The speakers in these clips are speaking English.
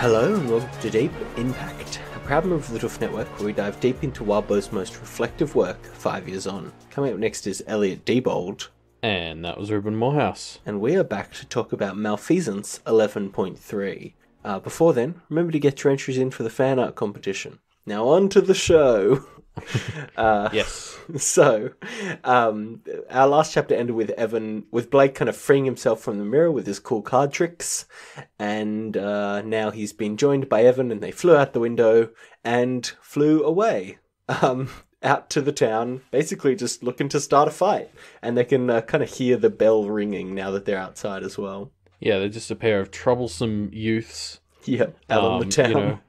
Hello and welcome to Deep In Pact, a proud member of the Doof Network where we dive deep into Wildbow's most reflective work 5 years on. Coming up next is Elliot Diebold. And that was Ruben Morehouse. And we are back to talk about Malfeasance 11.3. Before then, remember to get your entries in for the Fanart competition. Now on to the show. Yes. So, our last chapter ended with Blake kind of freeing himself from the mirror with his cool card tricks, and now he's been joined by Evan, and they flew out the window and flew away, out to the town, basically just looking to start a fight, and they can kind of hear the bell ringing now that they're outside as well. Yeah, they're just a pair of troublesome youths. Yep, out on the town.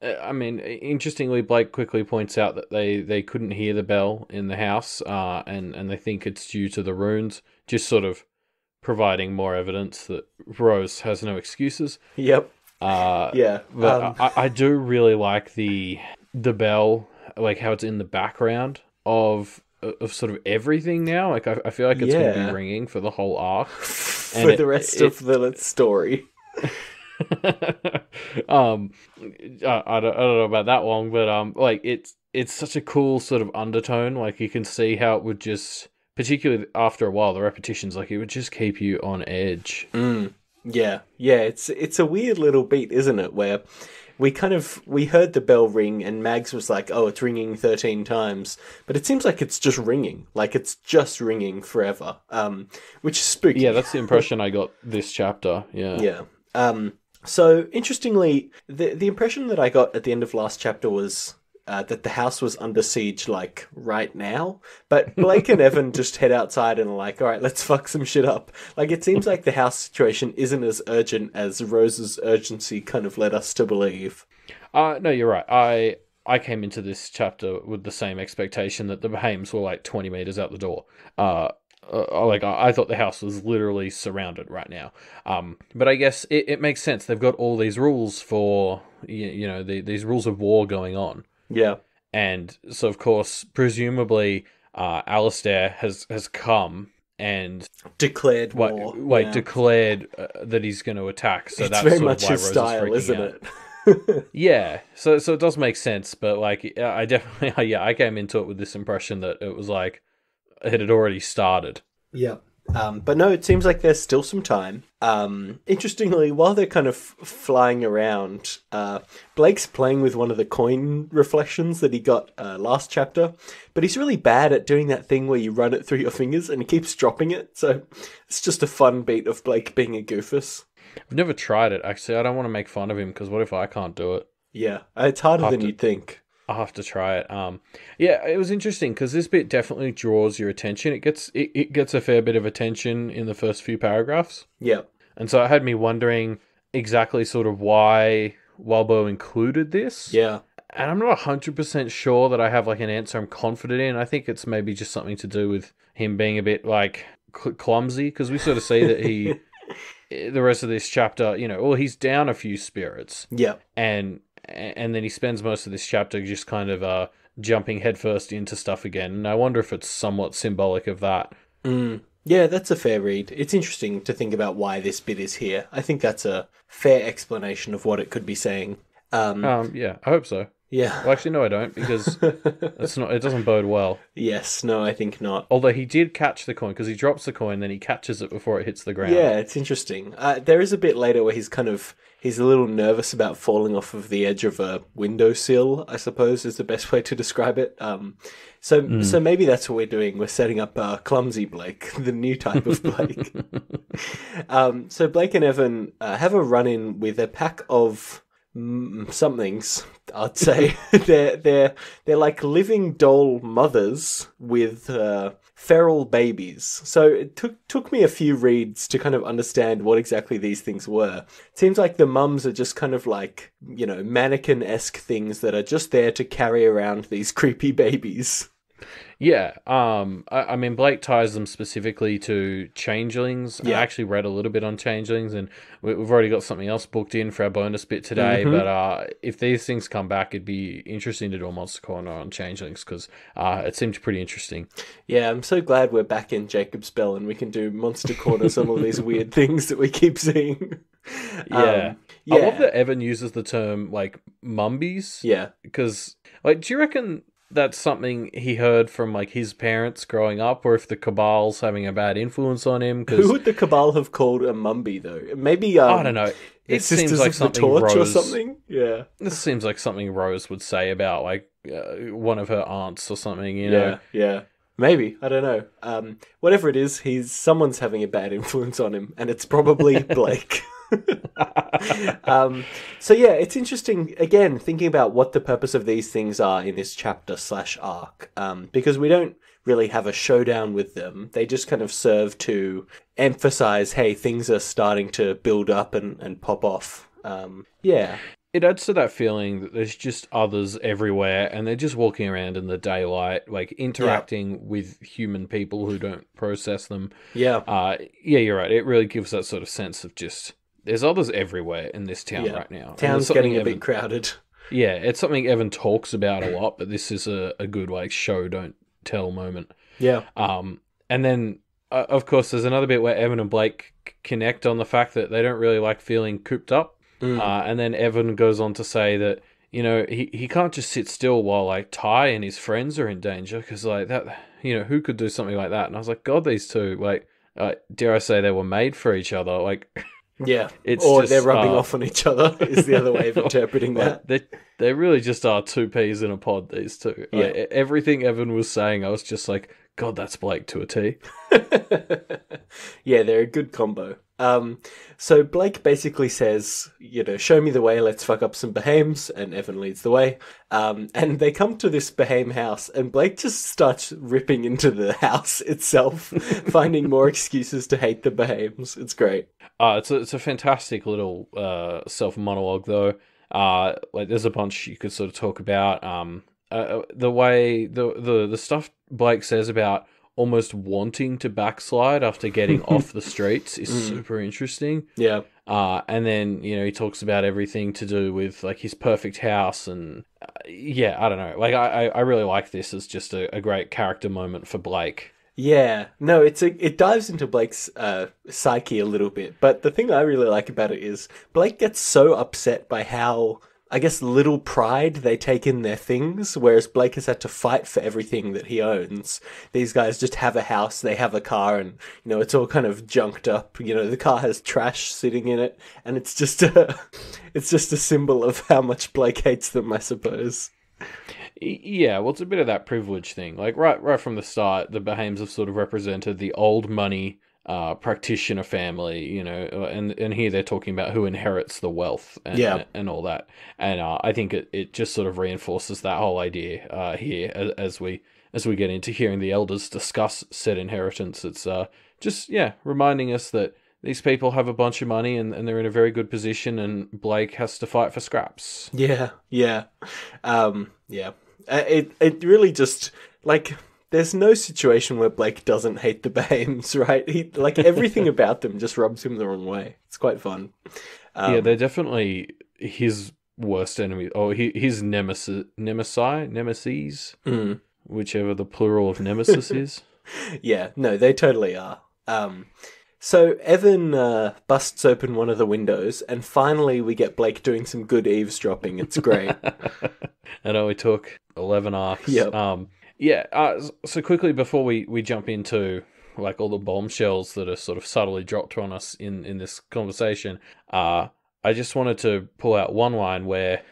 I mean, interestingly, Blake quickly points out that they couldn't hear the bell in the house, and they think it's due to the runes, just sort of providing more evidence that Rose has no excuses. Yep. Yeah. But I do really like the bell, like how it's in the background of sort of everything now. Like I feel like it's going to be ringing for the whole arc. For the rest of the story. I don't know about that long, but like it's such a cool sort of undertone. Like you can see how it would just, particularly after a while, the repetitions, like it would just keep you on edge. Yeah. It's a weird little beat, isn't it? Where we heard the bell ring, and Mags was like, "Oh, it's ringing 13 times," but it seems like it's just ringing, like it's just ringing forever. Which is spooky. Yeah, that's the impression I got this chapter. Yeah. So, interestingly, the impression that I got at the end of last chapter was that the house was under siege, like, right now. But Blake and Evan just head outside and are like, all right, let's fuck some shit up. Like, it seems like the house situation isn't as urgent as Rose's urgency kind of led us to believe. No, you're right. I came into this chapter with the same expectation that the Bahams were, like, 20 meters out the door. I thought the house was literally surrounded right now. But I guess it makes sense. They've got all these rules for, these rules of war going on. Yeah. And so, of course, presumably, Alister has come and declared war. Declared that he's going to attack. So it's that's very sort much of why his Rose style, is isn't out. it? Yeah. So it does make sense. But like, I definitely, I came into it with this impression that it was like, it had already started. Yeah. But no, it seems like there's still some time. Interestingly, while they're kind of flying around, Blake's playing with one of the coin reflections that he got last chapter, but he's really bad at doing that thing where you run it through your fingers and he keeps dropping it, so it's just a fun beat of Blake being a goofus. I've never tried it, actually. I don't want to make fun of him, because what if I can't do it? Yeah, it's harder than you'd think. I'll have to try it. Yeah, it was interesting because this bit definitely draws your attention. It gets a fair bit of attention in the first few paragraphs. Yeah. And so it had me wondering exactly sort of why Wildbow included this. Yeah. And I'm not 100% sure that I have like an answer I'm confident in. I think it's maybe just something to do with him being a bit like clumsy, because we sort of see that he, the rest of this chapter, he's down a few spirits. Yeah. And then he spends most of this chapter just kind of jumping headfirst into stuff again. And I wonder if it's somewhat symbolic of that. Yeah, that's a fair read. It's interesting to think about why this bit is here. I think that's a fair explanation of what it could be saying. Yeah, I hope so. Yeah. Well, actually, no, I don't, because it doesn't bode well. Yes, no, I think not. Although he did catch the coin, because he drops the coin, then he catches it before it hits the ground. Yeah, it's interesting. There is a bit later where he's a little nervous about falling off of the edge of a windowsill, I suppose is the best way to describe it. So maybe that's what we're doing. We're setting up Clumsy Blake, the new type of Blake. So Blake and Evan have a run-in with a pack of somethings, I'd say. they're like living doll mothers with feral babies. So it took me a few reads to kind of understand what exactly these things were. It seems like the mums are just kind of like, mannequin-esque things that are just there to carry around these creepy babies. Yeah, I mean, Blake ties them specifically to changelings. Yeah. I actually read a little bit on changelings, and we've already got something else booked in for our bonus bit today. But if these things come back, it'd be interesting to do a Monster Corner on changelings, because it seemed pretty interesting. Yeah, I'm so glad we're back in Jacob's Bell and we can do Monster Corners on all these weird things that we keep seeing. Yeah. Yeah. I love that Evan uses the term, like, mumbies. Yeah. Because, like, do you reckon that's something he heard from, like, his parents growing up, or if the Cabal's having a bad influence on him? Who Because would the Cabal have called a mumby, though? Maybe, I don't know. the It seems Sisters like of the something Torch or Rose. something? Yeah. This seems like something Rose would say about, like, one of her aunts or something, you know? Yeah. Maybe. I don't know. Whatever it is, someone's having a bad influence on him, and it's probably Blake. So yeah, it's interesting, again, thinking about what the purpose of these things are in this chapter / arc, because we don't really have a showdown with them. They just kind of serve to emphasize, hey, things are starting to build up and pop off. Yeah. It adds to that feeling that there's just others everywhere, and they're just walking around in the daylight, like, interacting with human people who don't process them. Yeah. Yeah, you're right. It really gives that sort of sense of just, there's others everywhere in this town right now. Town's getting a bit crowded. Yeah, it's something Evan talks about a lot, but this is a good, like, show, don't tell moment. Yeah. And then, of course, there's another bit where Evan and Blake connect on the fact that they don't really like feeling cooped up. And then Evan goes on to say that, you know, he can't just sit still while, like, Ty and his friends are in danger, because, like, that, you know, who could do something like that? And I was like, God, these two, like, dare I say they were made for each other, like... Yeah, it's or just, they're rubbing off on each other is the other way of interpreting that. They really just are two peas in a pod, these two. Yeah. Like, everything Evan was saying, I was just like, God, that's Blake to a T. Yeah, they're a good combo. So Blake basically says, you know, show me the way, let's fuck up some Bahames, and Evan leads the way. And they come to this Bahame house, and Blake just starts ripping into the house itself, finding more excuses to hate the Bahames. It's great. It's a fantastic little self-monologue, though. Like, there's a bunch you could sort of talk about. The way, the stuff Blake says about almost wanting to backslide after getting off the streets is super interesting. Yeah. And then, you know, he talks about everything to do with, like, his perfect house, and yeah, I don't know. Like, I really like this as just a great character moment for Blake. Yeah, no, it dives into Blake's psyche a little bit, but the thing I really like about it is Blake gets so upset by how, I guess, little pride they take in their things, whereas Blake has had to fight for everything that he owns. These guys just have a house, they have a car, and, you know, it's all kind of junked up. You know, the car has trash sitting in it, and it's just a symbol of how much Blake hates them, I suppose. Yeah, well, it's a bit of that privilege thing. Like, right from the start, the Bahames have sort of represented the old money practitioner family, you know, and here they're talking about who inherits the wealth and all that. And I think it just sort of reinforces that whole idea here as we get into hearing the elders discuss said inheritance. It's just, reminding us that these people have a bunch of money and they're in a very good position, and Blake has to fight for scraps. Yeah. It really just, like, there's no situation where Blake doesn't hate the Bahames, right? He, like, everything about them just rubs him the wrong way. It's quite fun. Yeah, they're definitely his worst enemy, or his nemesis, whichever the plural of nemesis is. Yeah, no, they totally are. So Evan busts open one of the windows, and finally we get Blake doing some good eavesdropping. It's great. It only took 11 arcs. Yep. So quickly before we jump into, like, all the bombshells that are sort of subtly dropped on us in this conversation, I just wanted to pull out one line where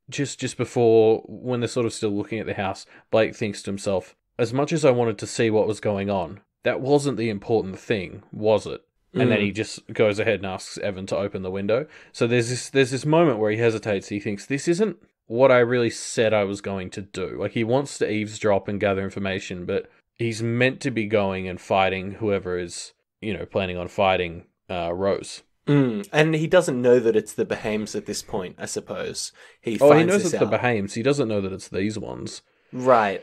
just before, when they're sort of still looking at the house, Blake thinks to himself, as much as I wanted to see what was going on, that wasn't the important thing, was it? And then he just goes ahead and asks Evan to open the window. So there's this moment where he hesitates. He thinks, this isn't what I really said I was going to do. Like, he wants to eavesdrop and gather information, but he's meant to be going and fighting whoever is, you know, planning on fighting Rose. And he doesn't know that it's the Bahames at this point, I suppose. He knows it's the Bahames. He doesn't know that it's these ones. Right.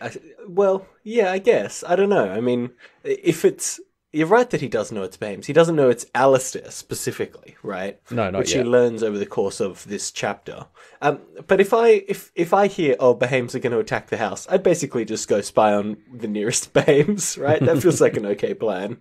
Well, yeah, I guess. I don't know. I mean, if it's... You're right that he does know it's Bahames. He doesn't know it's Alister specifically, right? No, not Which yet. he learns over the course of this chapter. But if I hear, Bahames are going to attack the house, I'd basically just go spy on the nearest Bahames, right? That feels like an okay plan.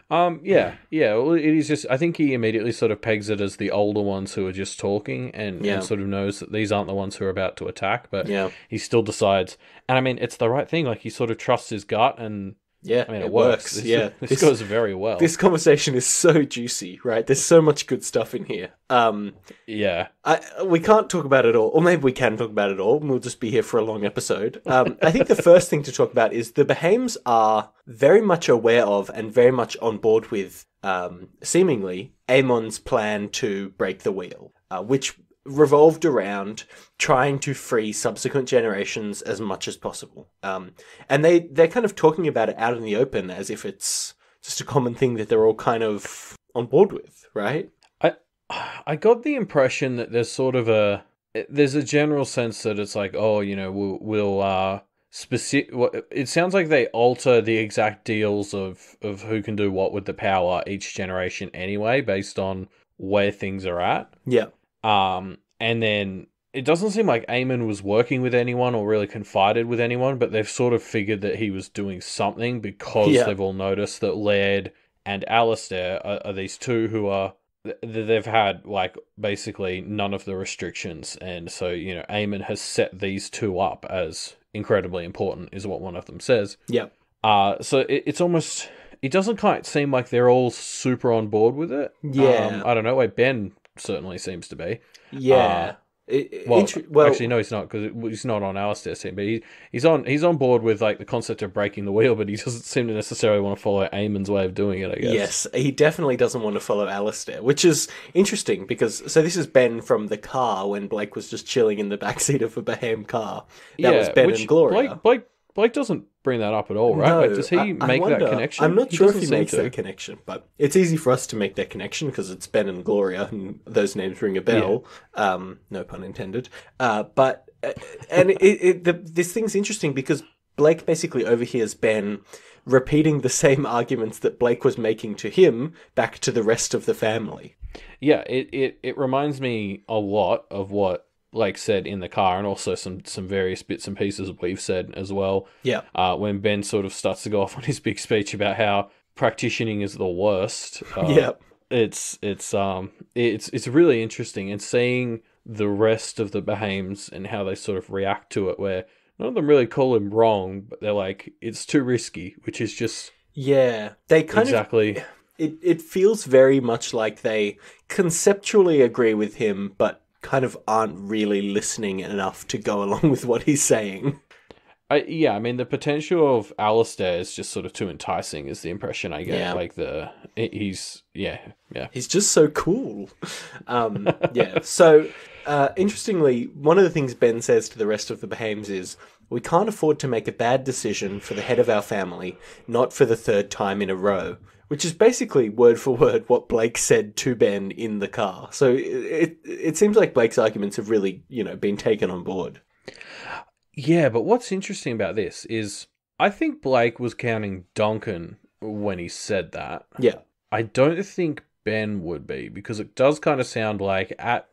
Yeah. Well, it is just. I think he immediately sort of pegs it as the older ones who are just talking, and sort of knows that these aren't the ones who are about to attack. But Yeah. he still decides, and I mean, it's the right thing. Like he sort of trusts his gut, and Yeah, I mean, it it works. works. Yeah. This goes very well. This conversation is so juicy, right? There's so much good stuff in here. Yeah. We can't talk about it all, or maybe we can talk about it all, and we'll just be here for a long episode. I think the first thing to talk about is the Behames are very much aware of and very much on board with, seemingly, Aemon's plan to break the wheel, which revolved around trying to free subsequent generations as much as possible. And they're kind of talking about it out in the open as if it's just a common thing that they're all kind of on board with, right? I got the impression that there's a general sense that it's like, oh, we'll specific. It sounds like they alter the exact deals of who can do what with the power each generation anyway, based on where things are at. Yeah. And then it doesn't seem like Aemon was working with anyone or really confided with anyone, but they've sort of figured that he was doing something because they've all noticed that Laird and Alister are these two who are. They've had, like, basically none of the restrictions, and so, Aemon has set these two up as incredibly important, is what one of them says. Yeah. So it's almost... It doesn't quite seem like they're all super on board with it. Yeah. I don't know, Ben certainly seems to be. Yeah. Actually, no, he's not, because he's not on Alister's team, but he's on board with, like, the concept of breaking the wheel, but he doesn't seem to necessarily want to follow Aemon's way of doing it, I guess. Yes, he definitely doesn't want to follow Alister, which is interesting, because, so this is Ben from the car when Blake was just chilling in the backseat of a Baham car. That was Ben and Gloria. Blake doesn't bring that up at all, right? No, like, does he make that connection? I'm not sure if he makes that connection, but it's easy for us to make that connection because it's Ben and Gloria, and those names ring a bell. Yeah. No pun intended. This thing's interesting because Blake basically overhears Ben repeating the same arguments that Blake was making to him back to the rest of the family. Yeah, it reminds me a lot of what Blake said in the car, and also some various bits and pieces of what we've said as well. Yeah. When Ben sort of starts to go off on his big speech about how practicing is the worst. Yeah. It's really interesting, and seeing the rest of the Behames and how they sort of react to it, where none of them really call him wrong, but they're like, it's too risky, which is just... Yeah. They kind of... It feels very much like they conceptually agree with him, but kind of aren't really listening enough to go along with what he's saying. I mean, the potential of Alister is just sort of too enticing, is the impression I get. Yeah. Like, he's just so cool. So, interestingly, one of the things Ben says to the rest of the Behames is, we can't afford to make a bad decision for the head of our family, not for the third time in a row. Which is basically word for word what Blake said to Ben in the car. So it seems like Blake's arguments have really, been taken on board. Yeah, but what's interesting about this is I think Blake was counting Duncan when he said that. Yeah. I don't think Ben would be, because it does kind of sound like at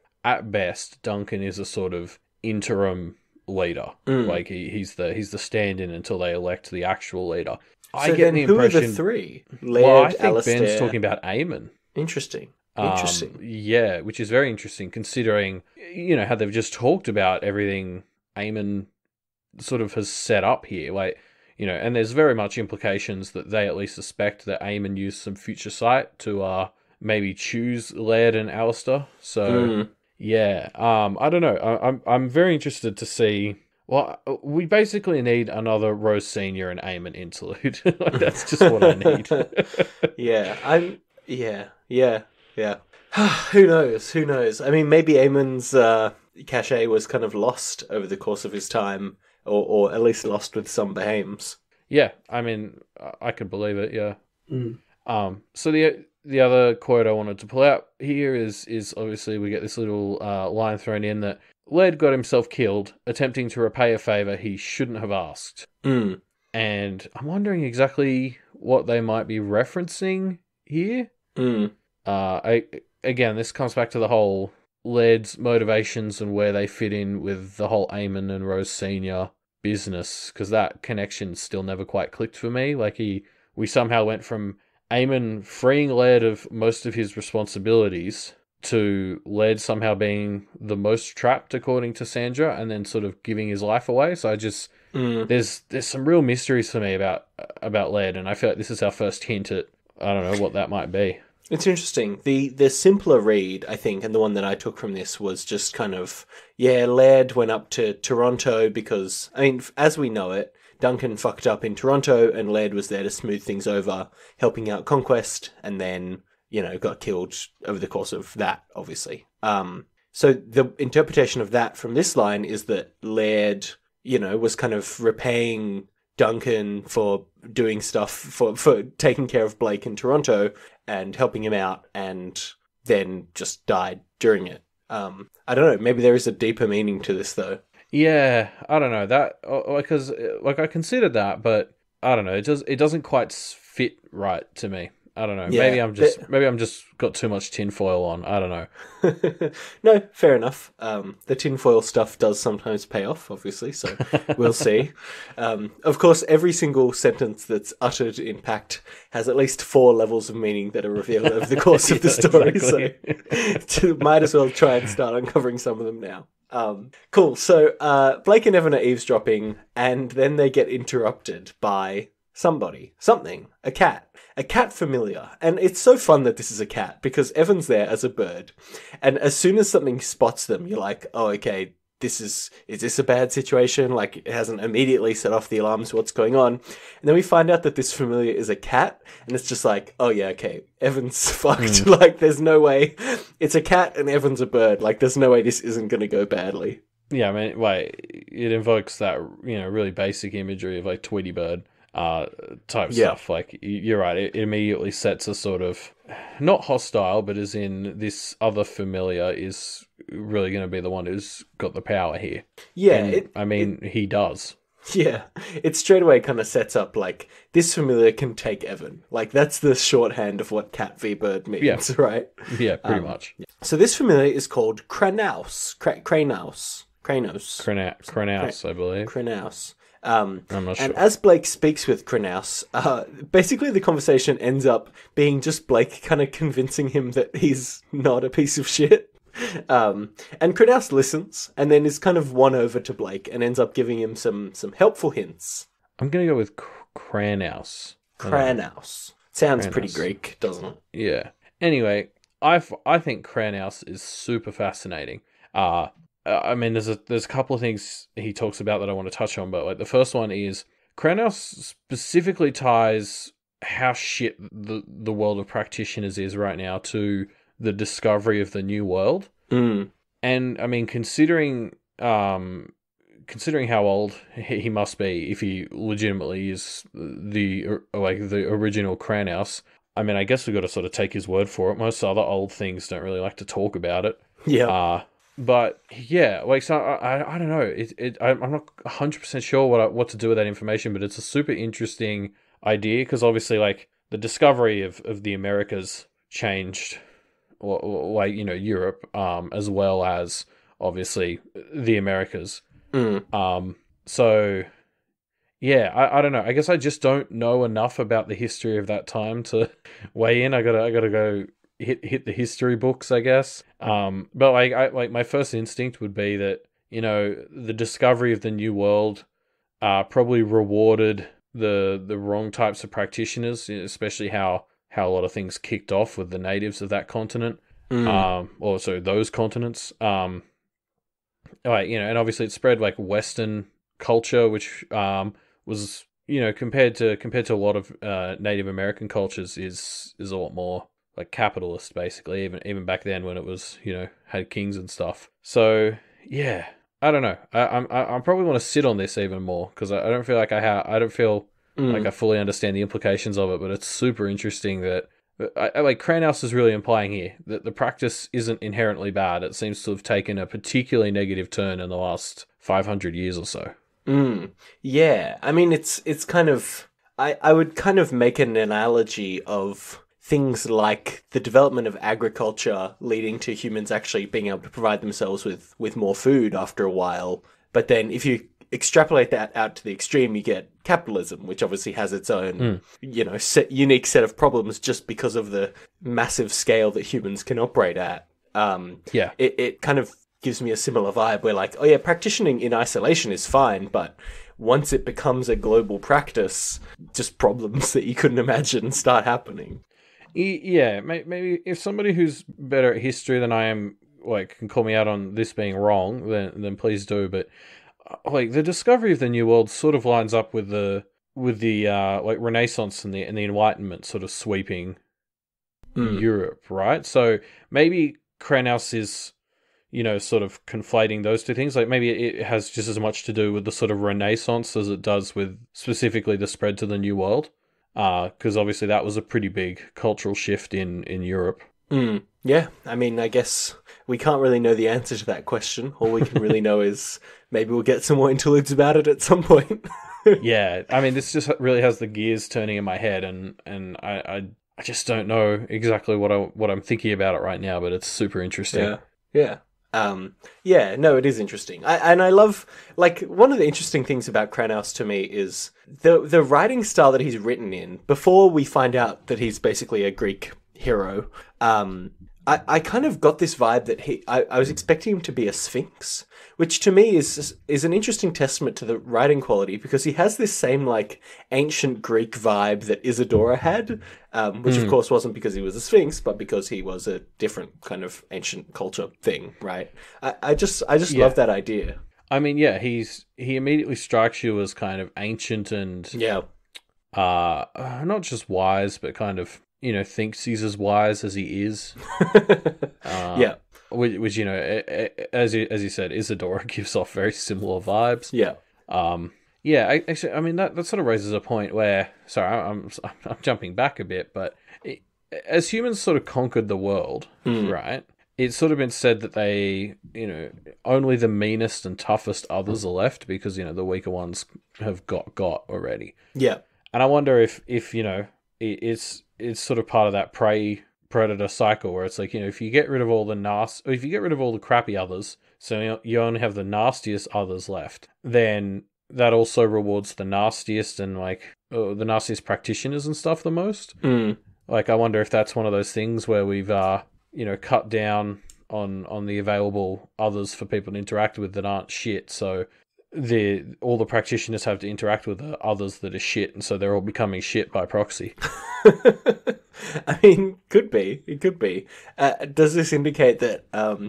best Duncan is a sort of interim leader. Like he's the stand-in until they elect the actual leader. So I get the impression... who are the three? Laird, I think Alister... Ben's talking about Aemon. Interesting. Yeah, which is very interesting, considering, how they've just talked about everything Aemon sort of has set up here. Like, and there's very much implications that they at least suspect that Aemon used some future sight to maybe choose Laird and Alister. So, yeah, I don't know. I'm very interested to see... Well, we basically need another Rose Senior and Aemon interlude. Like, that's just what I need. Who knows? I mean, maybe Aemon's cachet was kind of lost over the course of his time, or at least lost with some Behames. Yeah, I mean, I could believe it, yeah. So the other quote I wanted to pull out here is obviously we get this little line thrown in that Laird got himself killed attempting to repay a favour he shouldn't have asked. And I'm wondering exactly what they might be referencing here. Again, this comes back to the whole Laird's motivations and where they fit in with the whole Aemon and Rose Senior business, because that connection still never quite clicked for me. Like we somehow went from Aemon freeing Laird of most of his responsibilities to Laird somehow being the most trapped, according to Sandra, and then sort of giving his life away. So I just there's some real mysteries for me about Laird, and I feel like this is our first hint at, I don't know what that might be. It's interesting. The simpler read, I think, and the one that I took from this was just kind of, Laird went up to Toronto because, I mean, as we know it, Duncan fucked up in Toronto and Laird was there to smooth things over, helping out Conquest, and then, got killed over the course of that, obviously. So the interpretation of that from this line is that Laird, was kind of repaying Duncan for doing stuff, for taking care of Blake in Toronto and helping him out, and then just died during it. I don't know, maybe there is a deeper meaning to this, though. Yeah, I don't know that, because I considered that, but I don't know. It doesn't quite fit right to me. I don't know. Yeah, maybe I'm just got too much tinfoil on. I don't know. No, fair enough. The tinfoil stuff does sometimes pay off, obviously, so we'll see. Of course, every single sentence that's uttered in Pact has at least 4 levels of meaning that are revealed over the course of the story, exactly. So might as well try and start uncovering some of them now. Cool. So Blake and Evan are eavesdropping, and then they get interrupted by something, a cat familiar. And it's so fun that this is a cat, because Evan's there as a bird, and as soon as something spots them, you're like, oh, okay, is this a bad situation? Like, it hasn't immediately set off the alarms, what's going on? And then we find out that this familiar is a cat, and it's just like, oh yeah, okay, Evan's fucked. Like, there's no way. It's a cat and Evan's a bird. Like, there's no way this isn't going to go badly. Yeah, I mean, it invokes that, really basic imagery of, like, Tweety Bird type stuff. Like, you're right, it immediately sets a sort of, not hostile, but as in this other familiar is really going to be the one who's got the power here. Yeah. He does. Yeah. It straight away kind of sets up, like, this familiar can take Evan. Like, that's the shorthand of what cat v bird means, right? Yeah, pretty much. Yeah. So this familiar is called Kranaus, I believe. Kranaus. I'm not sure. And as Blake speaks with Kranaus, basically the conversation ends up being just Blake kind of convincing him that he's not a piece of shit. And Kranaus listens and then is kind of won over to Blake and ends up giving him some helpful hints. I'm going to go with Kranaus. Sounds pretty Greek, doesn't it? Yeah. Anyway, I think Kranaus is super fascinating. I mean, there's a couple of things he talks about that I want to touch on, but like the first one is Kranaus specifically ties how shit the world of practitioners is right now to the discovery of the new world. And I mean, considering how old he must be, if he legitimately is the original Kranaus, I mean, I guess we've got to sort of take his word for it. Most other old things don't really like to talk about it. Yeah. But yeah, like, so I don't know. I'm not 100% sure what to do with that information, but it's a super interesting idea, because obviously, like, the discovery of the Americas changed, like, Europe, as well as obviously the Americas. So yeah, I don't know. I guess I just don't know enough about the history of that time to weigh in. I gotta go hit the history books, I guess. But like my first instinct would be that, the discovery of the new world probably rewarded the wrong types of practitioners, especially how a lot of things kicked off with the natives of that continent. Also those continents. And obviously it spread like Western culture, which was, compared to a lot of Native American cultures is a lot more like capitalist, basically, even back then when it was, had kings and stuff. So yeah, I don't know. I probably want to sit on this even more, because I don't feel like I don't feel like I fully understand the implications of it. But it's super interesting that like Kranaus is really implying here that the practice isn't inherently bad. It seems to have taken a particularly negative turn in the last 500 years or so. Yeah, I mean, it's kind of, I would kind of make an analogy of things like the development of agriculture leading to humans actually being able to provide themselves with more food after a while. But then if you extrapolate that out to the extreme, you get capitalism, which obviously has its own, unique set of problems just because of the massive scale that humans can operate at. It kind of gives me a similar vibe where like, oh yeah, practicing in isolation is fine, but once it becomes a global practice, just problems that you couldn't imagine start happening. Yeah, maybe if somebody who's better at history than I am, like, can call me out on this being wrong, then please do. But like, the discovery of the New World sort of lines up with the like Renaissance and the Enlightenment sort of sweeping Europe, right? So maybe Kranos is, sort of conflating those two things. Like, maybe it has just as much to do with the sort of Renaissance as it does with specifically the spread to the New World. Because obviously that was a pretty big cultural shift in Europe. Yeah, I mean, I guess we can't really know the answer to that question. All we can really know is maybe we'll get some more interludes about it at some point. Yeah, I mean, this just really has the gears turning in my head, and I just don't know exactly what I'm thinking about it right now, but it's super interesting. Yeah. No, it is interesting. I love, like, one of the interesting things about Kranos to me is the writing style that he's written in. Before we find out that he's basically a Greek hero, I kind of got this vibe that I was expecting him to be a sphinx, which to me is an interesting testament to the writing quality, because he has this same like ancient Greek vibe that Isadora had, which of course wasn't because he was a sphinx, but because he was a different kind of ancient culture thing, right? I just love that idea. I mean, yeah, he immediately strikes you as kind of ancient and not just wise, but kind of, thinks he's as wise as he is. Which as you said, Isadora gives off very similar vibes. I mean that sort of raises a point where, sorry, I'm jumping back a bit, but as humans sort of conquered the world, right? It's sort of been said that they, only the meanest and toughest others are left because, the weaker ones have got already. Yeah. And I wonder if it's sort of part of that prey predator cycle where it's like, if you get rid of all the if you get rid of all the crappy others, so you only have the nastiest others left, then that also rewards the nastiest and like the nastiest practitioners and stuff the most. Like, I wonder if that's one of those things where we've cut down on the available others for people to interact with that aren't shit, so all the practitioners have to interact with the others that are shit, and so they're all becoming shit by proxy. I mean, it could be. Does this indicate that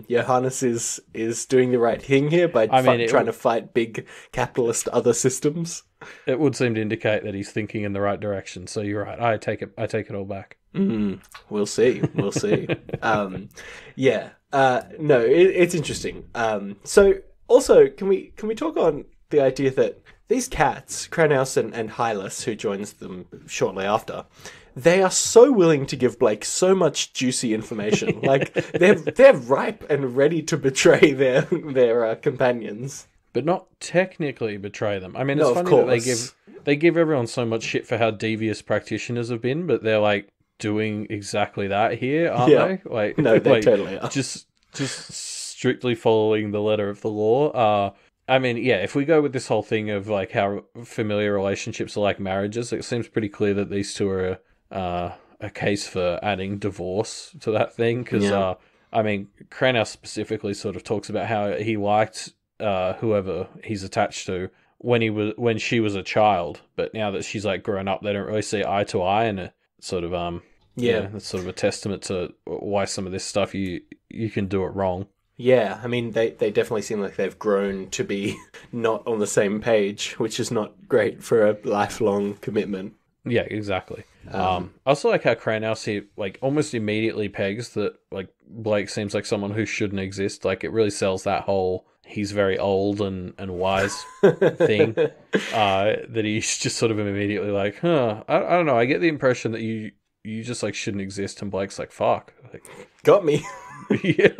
Johannes is doing the right thing here by trying to fight big capitalist other systems? It would seem to indicate that he's thinking in the right direction. So you're right. I take it all back. We'll see. No, it's interesting. So also, can we talk on the idea that these cats, Kranos and Hylas, who joins them shortly after, they are so willing to give Blake so much juicy information. Like, they're ripe and ready to betray their companions, but not technically betray them. I mean, it's funny that they give everyone so much shit for how devious practitioners have been, but they're like doing exactly that here, aren't they? Like, no, they totally are. Just strictly following the letter of the law. I mean, yeah, if we go with this whole thing of like how familiar relationships are like marriages, it seems pretty clear that these two are a case for adding divorce to that thing. Because, I mean, Kranos specifically sort of talks about how he liked whoever he's attached to when she was a child, but now that she's like grown up, they don't really see eye to eye, and it sort of that's sort of a testament to why some of this stuff you can do it wrong. Yeah, I mean, they definitely seem like they've grown to be not on the same page, which is not great for a lifelong commitment. Yeah, exactly. I also like how Kranos, he like almost immediately pegs that like Blake seems like someone who shouldn't exist. Like, it really sells that whole he's very old and wise thing. That he's just sort of immediately like, I don't know. I get the impression that you just like shouldn't exist, and Blake's like, fuck, like, got me. Yeah.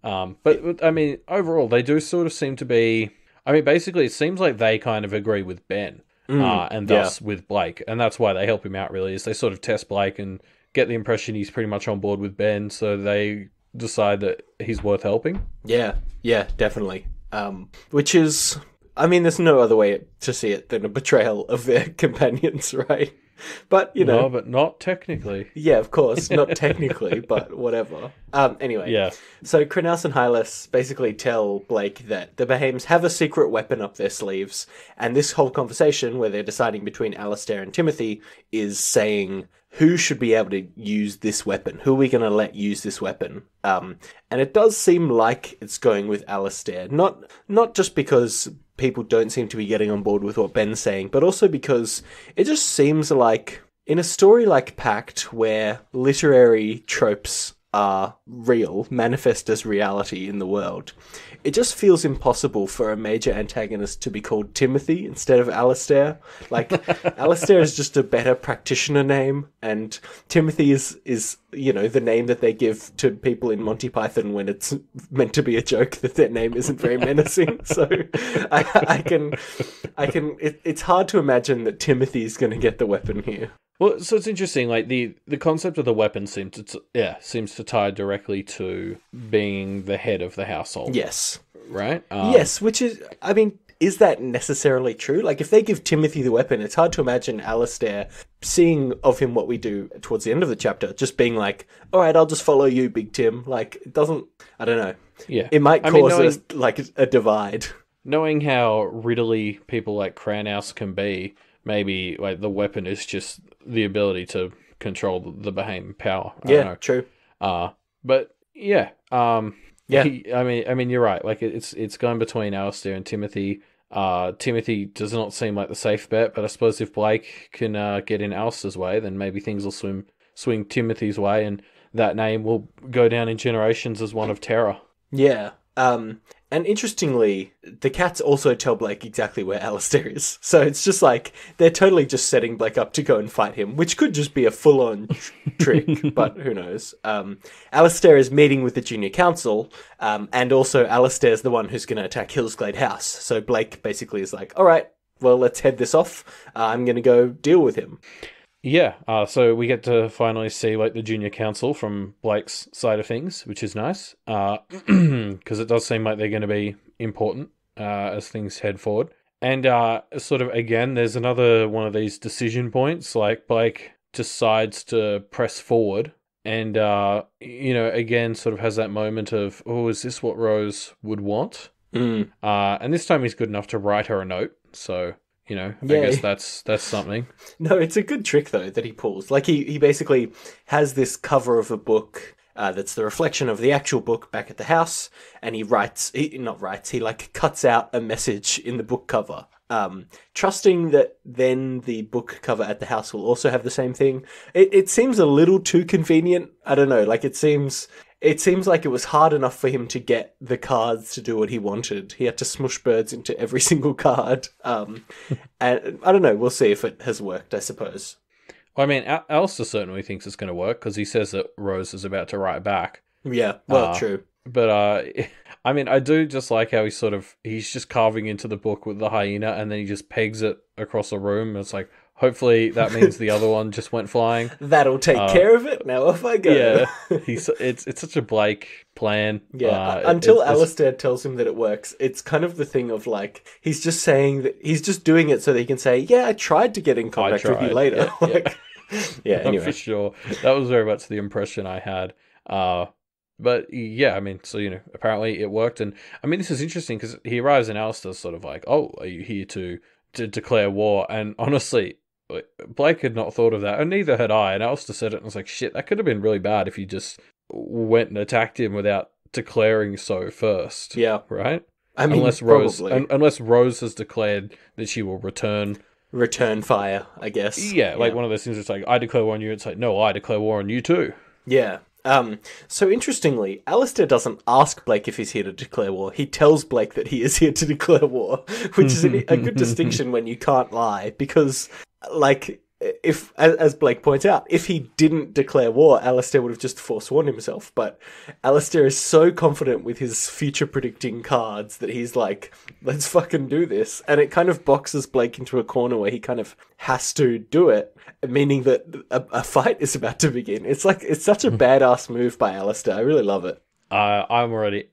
But I mean, overall, they do sort of seem to be. I mean, basically, it seems like they kind of agree with Ben, and thus with Blake, and that's why they help him out. Really, is they sort of test Blake and get the impression he's pretty much on board with Ben, so they decide that he's worth helping. Yeah, definitely. which is, I mean, there's no other way to see it than a betrayal of their companions, right? But, No, but not technically. Yeah, of course, not technically, but whatever. Anyway, Yeah. so Krenaus and Hylas basically tell Blake that the Behames have a secret weapon up their sleeves, and this whole conversation, where they're deciding between Alister and Timothy, is saying who should be able to use this weapon? Who are we going to let use this weapon? And it does seem like it's going with Alister, not just because people don't seem to be getting on board with what Ben's saying, but also because it just seems like in a story like Pact, where literary tropes are real, manifest as reality in the world, it just feels impossible for a major antagonist to be called Timothy instead of Alister. Like, Alister is just a better practitioner name, and Timothy is the name that they give to people in Monty Python when it's meant to be a joke that their name isn't very menacing. So it's hard to imagine that Timothy is going to get the weapon here. Well, so it's interesting. Like the concept of the weapon seems to tie directly to being the head of the household. Yes. Right. Yes, which is, I mean, is that necessarily true? Like, if they give Timothy the weapon, it's hard to imagine Alister, seeing of him what we do towards the end of the chapter, just being like, all right, I'll just follow you, Big Tim. Like, it doesn't, I don't know. Yeah. It might cause a divide. Knowing how riddly people like Krenaus can be, maybe like the weapon is just the ability to control the Bahame power. I don't know. True. But yeah. Yeah. I mean, you're right. Like it's going between Alister and Timothy. Timothy does not seem like the safe bet, but I suppose if Blake can get in Alister's way, then maybe things will swing Timothy's way, and that name will go down in generations as one of terror. Yeah. And interestingly, the cats also tell Blake exactly where Alister is. So it's just like, they're totally just setting Blake up to go and fight him, which could just be a full-on trick, but who knows. Alister is meeting with the Junior Council, and also Alister is the one who's going to attack Hillsglade House. So Blake basically is like, all right, well, let's head this off. I'm going to go deal with him. Yeah, so we get to finally see like the Junior Council from Blake's side of things, which is nice, because it does seem like they're going to be important as things head forward. And sort of, again, there's another one of these decision points, like Blake decides to press forward and, again, sort of has that moment of, oh, is this what Rose would want? Mm. And this time he's good enough to write her a note, so... I guess that's something. No, it's a good trick, though, that he pulls. Like, he basically has this cover of a book that's the reflection of the actual book back at the house, and he cuts out a message in the book cover, trusting that then the book cover at the house will also have the same thing. It seems a little too convenient. I don't know, like, it seems like it was hard enough for him to get the cards to do what he wanted. He had to smush birds into every single card. And I don't know, we'll see if it has worked, I suppose. Well, I mean, Alister certainly thinks it's going to work, because he says that Rose is about to write back. Yeah, well, true. But, I mean, I do just like how he's just carving into the book with the hyena, and then he just pegs it across a room. And it's like, hopefully that means the other one just went flying. That'll take care of it. Now off I go. Yeah, it's such a Blake plan. Yeah, until Alister tells him that it works, it's kind of the thing of like, he's just saying that he's just doing it so that he can say, yeah, I tried to get in contact with you later. Yeah, anyway. For sure. That was very much the impression I had. But yeah, I mean, so, apparently it worked. And I mean, this is interesting because he arrives in Alister's sort of like, oh, are you here to declare war? And honestly, Blake had not thought of that, and neither had I. And Alister said it, and I was like, shit, that could have been really bad if you just went and attacked him without declaring so first. Yeah. Right? I mean, unless Rose has declared that she will return fire, I guess. Yeah, like one of those things. It's like, I declare war on you. It's like, no, I declare war on you too. Yeah. So interestingly, Alister doesn't ask Blake if he's here to declare war. He tells Blake that he is here to declare war, which is a good distinction when you can't lie, because, like, if, as Blake points out, if he didn't declare war, Alister would have just forsworn himself. But Alister is so confident with his future predicting cards that he's like, let's fucking do this. And it kind of boxes Blake into a corner where he kind of has to do it, meaning that a fight is about to begin. It's like, it's such a badass move by Alister. I really love it. I already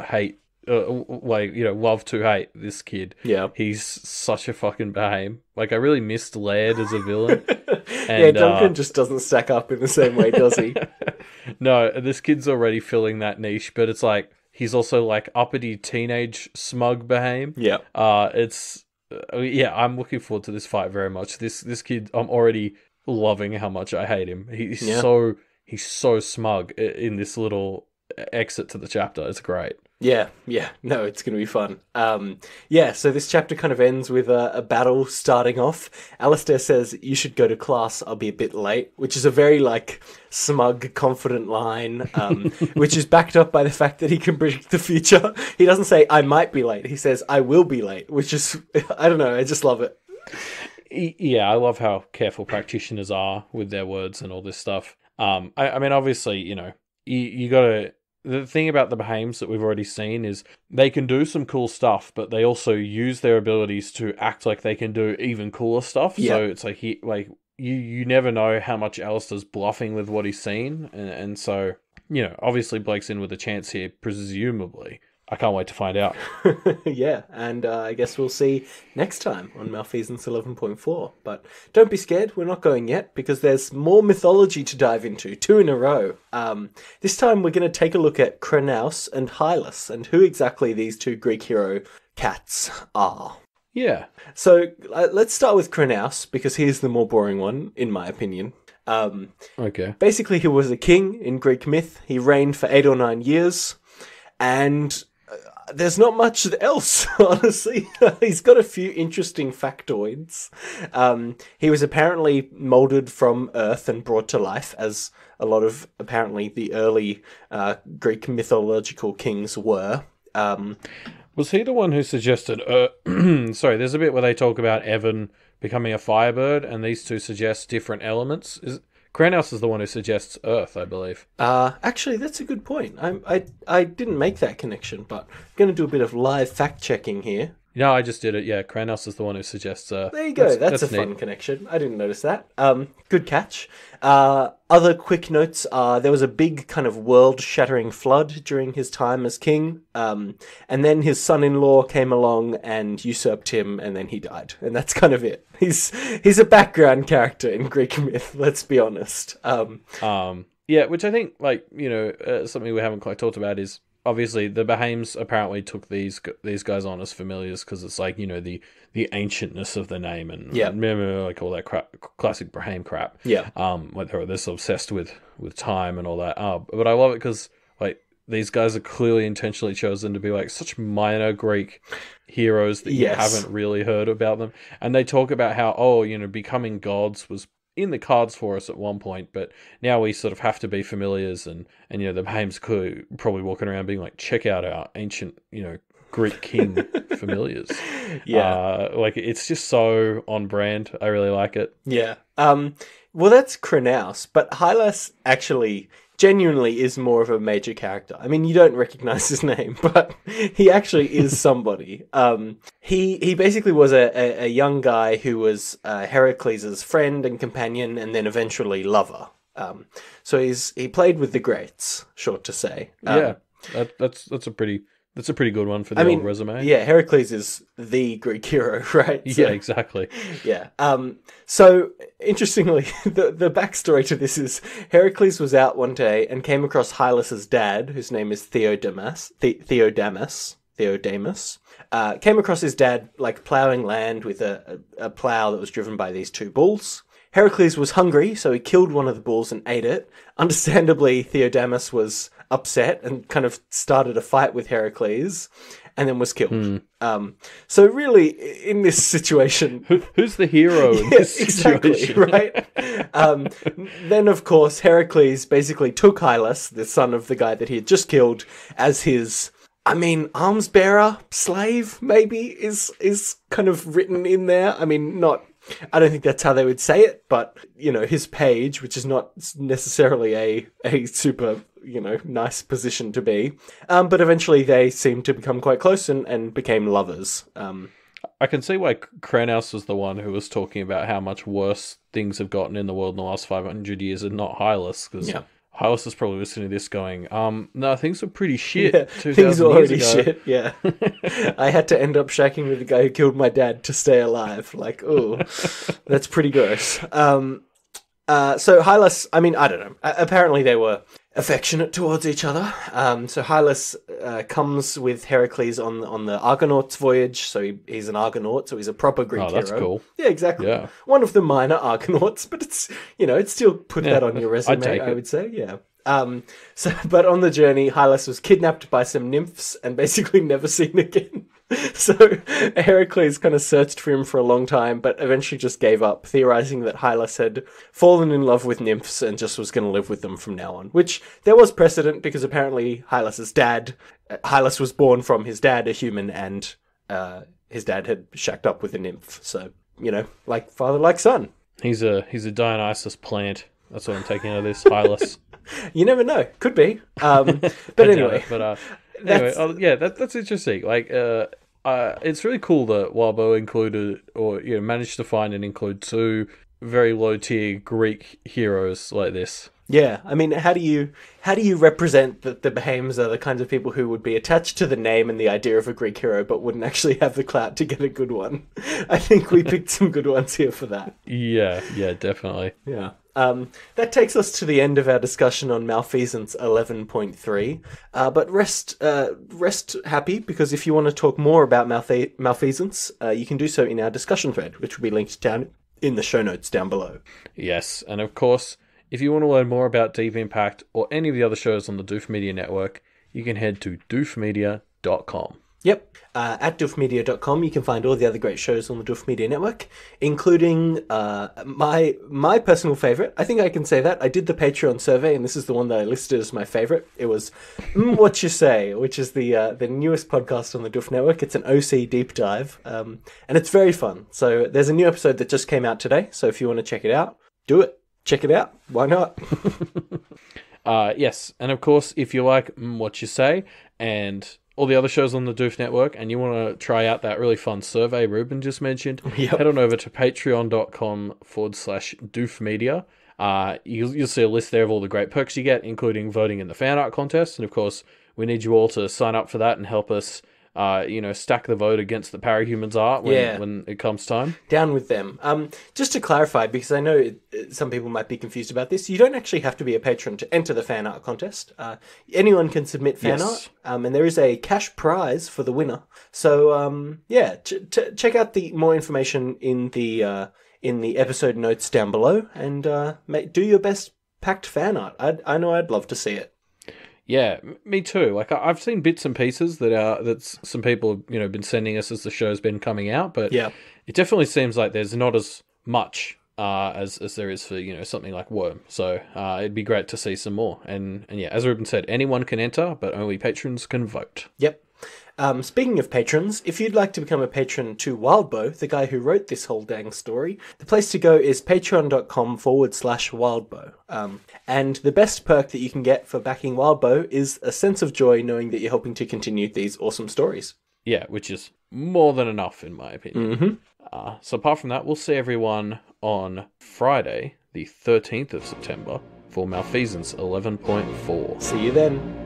hate love to hate this kid. Yeah. He's such a fucking behave. Like, I really missed Laird as a villain. Yeah, Duncan just doesn't stack up in the same way, does he? No, this kid's already filling that niche, but it's like, he's also like uppity teenage smug behave. Yeah. I'm looking forward to this fight very much. This kid, I'm already loving how much I hate him. He's so smug in this little exit to the chapter. It's great. Yeah, no, it's going to be fun. So this chapter kind of ends with a battle starting off. Alister says, "You should go to class, I'll be a bit late," which is a very, like, smug, confident line, which is backed up by the fact that he can predict the future. He doesn't say, "I might be late," he says, "I will be late," which is, I don't know, I just love it. Yeah, I love how careful practitioners are with their words and all this stuff. I mean, obviously, you gotta... The thing about the Behames that we've already seen is they can do some cool stuff, but they also use their abilities to act like they can do even cooler stuff. Yeah. So it's like you never know how much Alistair's bluffing with what he's seen, and so obviously Blake's in with a chance here, presumably. I can't wait to find out. Yeah, and I guess we'll see next time on Malfeasance 11.4. But don't be scared, we're not going yet, because there's more mythology to dive into, 2 in a row. This time we're going to take a look at Krenaus and Hylas, and who exactly these 2 Greek hero cats are. Yeah. So let's start with Krenaus, because he's the more boring one, in my opinion. Okay. Basically, he was a king in Greek myth. He reigned for 8 or 9 years, and... there's not much else, honestly. He's got a few interesting factoids. He was apparently moulded from earth and brought to life, as a lot of, apparently, the early Greek mythological kings were. Was he the one who suggested... sorry, there's a bit where they talk about Evan becoming a firebird, and these two suggest different elements. Krenaus is the one who suggests Earth, I believe. Actually, that's a good point. I didn't make that connection, but I'm going to do a bit of live fact-checking here. No, I just did it. Yeah, Krenaus is the one who suggests Earth. There you go. That's a fun connection. I didn't notice that. Good catch. Other quick notes are there was a big kind of world-shattering flood during his time as king, and then his son-in-law came along and usurped him, and then he died. And that's kind of it. He's a background character in Greek myth, let's be honest. Yeah, which I think, something we haven't quite talked about is, obviously, the Behames apparently took these guys on as familiars because it's like, the ancientness of the name and like all that classic Behame crap. Yeah. Like they're so obsessed with time and all that. But I love it because these guys are clearly intentionally chosen to be like such minor Greek heroes that you haven't really heard about them. And they talk about how, becoming gods was in the cards for us at one point, but now we sort of have to be familiars, and the Behames probably walking around being like, check out our ancient, Greek king familiars. Yeah. It's just so on brand. I really like it. Yeah. Well, that's Krenaus, but Hylas actually genuinely is more of a major character. I mean, you don't recognize his name, but he actually is somebody. He basically was a young guy who was Heracles' friend and companion, and then eventually lover. So he played with the greats, short to say. That's a pretty good one for the old resume. Yeah, Heracles is the Greek hero, right? So, yeah, exactly. Yeah. So, interestingly, the backstory to this is Heracles was out one day and came across Hylas' dad, whose name is Theodamas. Came across his dad, ploughing land with a plough that was driven by these 2 bulls. Heracles was hungry, so he killed one of the bulls and ate it. Understandably, Theodamas was upset and kind of started a fight with Heracles and then was killed. So really, in this situation... Who's the hero in this situation? Exactly, right? Then, of course, Heracles basically took Hylas, the son of the guy that he had just killed, as his... arms bearer, slave, maybe, is kind of written in there. I don't think that's how they would say it, but, his page, which is not necessarily a super, nice position to be. But eventually they seemed to become quite close and became lovers. I can see why Krenaus was the one who was talking about how much worse things have gotten in the world in the last 500 years and not Hylas, because Hylas is probably listening to this going, no, things were pretty shit Yeah, 2,000 things were already years ago. shit, yeah. I had to end up shacking with the guy who killed my dad to stay alive. Like, oh, that's pretty gross. So Hylas, I mean, I don't know. Apparently they were affectionate towards each other. So Hylas comes with Heracles on the Argonauts voyage. So he's an Argonaut, so he's a proper Greek hero. Oh, that's cool. Yeah, exactly. Yeah. One of the minor Argonauts, but it's, it's still put that on your resume, I would say, yeah. But on the journey, Hylas was kidnapped by some nymphs and basically never seen again. So Heracles kind of searched for him for a long time, but eventually just gave up, theorizing that Hylas had fallen in love with nymphs and just was going to live with them from now on. Which there was precedent because apparently Hylas was born from his dad, a human, and his dad had shacked up with a nymph. So like father, like son. He's a Dionysus plant. That's what I'm taking out of this, Hylas. You never know. Could be. But anyway. That's interesting. Like, it's really cool that Wildbow included, or managed to find and include two very low tier Greek heroes like this. Yeah, I mean, how do you represent that the Behames are the kinds of people who would be attached to the name and the idea of a Greek hero, but wouldn't actually have the clout to get a good one? I think we picked some good ones here for that. Yeah, definitely. Yeah. That takes us to the end of our discussion on Malfeasance 11.3. But rest happy, because if you want to talk more about Malfeasance, you can do so in our discussion thread, which will be linked down in the show notes down below. Yes, and of course, if you want to learn more about Deep Impact or any of the other shows on the Doof Media Network, you can head to doofmedia.com. Yep. At doofmedia.com, you can find all the other great shows on the Doof Media Network, including my personal favourite. I think I can say that. I did the Patreon survey, and this is the one that I listed as my favourite. It was What You Say, which is the newest podcast on the Doof Network. It's an OC deep dive, and it's very fun. So there's a new episode that just came out today, so if you want to check it out, do it. Check it out. Why not? Yes, and of course, if you like What You Say and all the other shows on the Doof Network, and you want to try out that really fun survey Ruben just mentioned, head on over to patreon.com/doofmedia. You'll see a list there of all the great perks you get, including voting in the fan art contest. And of course, we need you all to sign up for that and help us stack the vote against the Parahumans art when it comes time. Down with them. Just to clarify, because I know some people might be confused about this, you don't actually have to be a patron to enter the fan art contest. Anyone can submit fan art, and there is a cash prize for the winner. So, check out the more information in the episode notes down below, and do your best packed fan art. I know I'd love to see it. Yeah, me too. Like I've seen bits and pieces that some people have been sending us as the show's been coming out, but it definitely seems like there's not as much as there is for something like Worm. So it'd be great to see some more. And yeah, as Ruben said, anyone can enter, but only patrons can vote. Yep. Speaking of patrons, if you'd like to become a patron to Wildbow, the guy who wrote this whole dang story, the place to go is patreon.com/Wildbow. And the best perk that you can get for backing Wildbow is a sense of joy knowing that you're helping to continue these awesome stories. Yeah, which is more than enough in my opinion. Mm-hmm. So apart from that, we'll see everyone on Friday, the 13th of September, for Malfeasance 11.4. See you then.